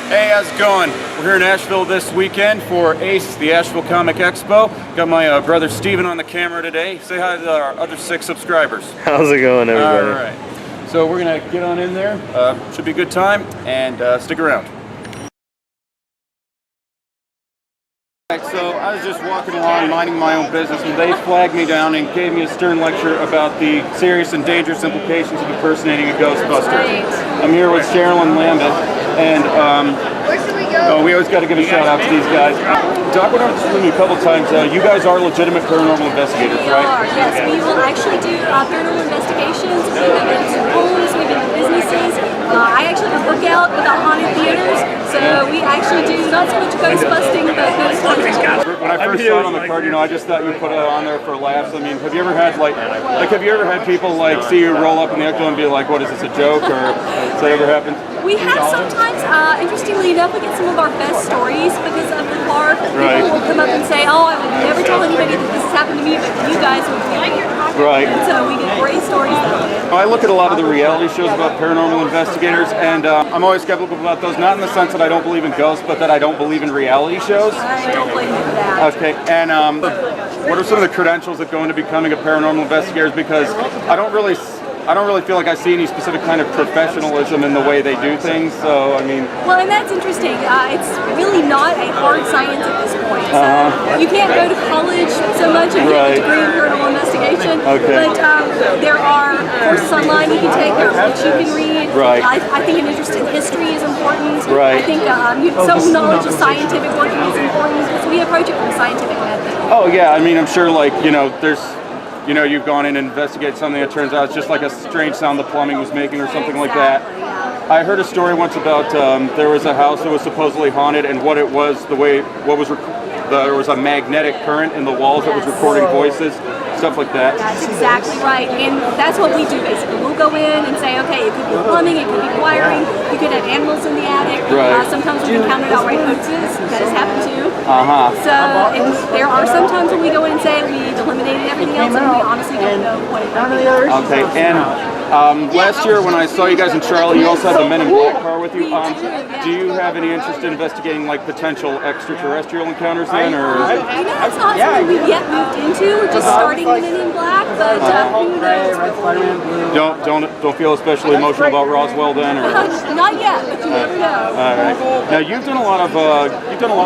Hey, how's it going? We're here in Asheville this weekend for ACE, the Asheville Comic Expo. Got my brother Steven on the camera today. Say hi to our other 6 subscribers. How's it going, everybody? All right. So we're going to get on in there. Should be a good time, and stick around. So I was just walking along, minding my own business, and they flagged me down and gave me a stern lecture about the serious and dangerous implications of impersonating a Ghostbuster. I'm here with Sherilyn Lambeth, and Where should we go? we always got to give a shout out to these guys. Doc went over to me a couple times. You guys are legitimate paranormal investigators, We right? are, yes. We will actually do paranormal investigations. We've been into homes, we've been to businesses. I actually have a book out about haunted theaters, so we actually do not so much ghost busting, but ghost hunting. When I first saw it on the card, I just thought you put it on there for laughs. I mean, have you ever had have you ever had people see you roll up in the Expo and be like, "What is this, a joke?" Or has that ever happened? We have sometimes, interestingly enough, we get some of our best stories because of the bar. Right. People will come up and say, "Oh, I would never tell anybody that this has happened to me, but you guys would believe it." Right. And so we get great stories that way. I look at a lot of the reality shows about paranormal investigators, and I'm always skeptical about those. Not in the sense that I don't believe in ghosts, but that I don't believe in reality shows. I don't blame you for that. Okay, and what are some of the credentials that go into becoming a paranormal investigator? Because I don't really feel like I see any specific kind of professionalism in the way they do things. So I mean, well, and that's interesting. It's really not a hard science at this point. So you can't go to college so much and get a degree in paranormal investigation. Okay. But there are courses online you can take. There are books you can read. Right. I think an interest in history is important. Right. I think some knowledge of scientific working is important because we approach it from a scientific method. oh yeah, I mean, I'm sure there's. You've gone in and investigated something that turns out it's just like a strange sound the plumbing was making or something like that. Yeah. I heard a story once about there was a house that was supposedly haunted, and what it was, there was a magnetic current in the walls that was recording voices, stuff like that. That's exactly right, and that's what we do basically. We'll go in and say, okay, it could be plumbing, it could be wiring, you could have animals in the attic. Right. Sometimes we've encountered outright hoaxes, that has happened too. So, and there are some times when we go in and say we've eliminated everything else, and we honestly don't know what it might be. Okay, and last year when I saw you guys in Charlotte, you also had the Men in Black car with you. Do you have any interest in investigating potential extraterrestrial encounters then, or? It's not something we've yet moved into. We're just starting with Men in Black, but who knows? Don't feel especially emotional about Roswell then, or? Not yet, but you never know. All right. Now you've done a lot of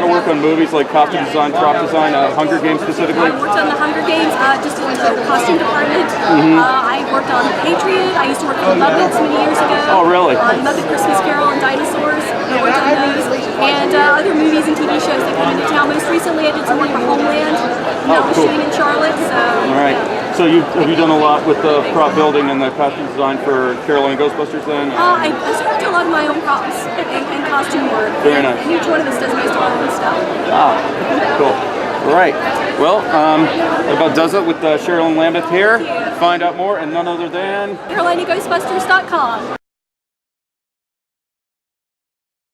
work on movies like costume design, prop design, Hunger Games specifically. I worked on the Hunger Games, just in the costume department. I worked on The Patriot. I used to work for the Muppets many years ago. Oh, really? On Muppet Christmas Carol and Dinosaurs. I worked on those. And other movies and TV shows that come into town. Most recently, I did some work for Homeland. And that was shooting in Charlotte. So. All right. Yeah. So have you done a lot with the prop building and the costume design for Carolina Ghostbusters then? I sort of do a lot of my own props and costume work. Very nice. And each one of us does most of our own stuff. Ah, cool. All right. Well, that about does it with Sherilyn Lambeth here. Find out more and none other than CarolinaGhostbusters.com.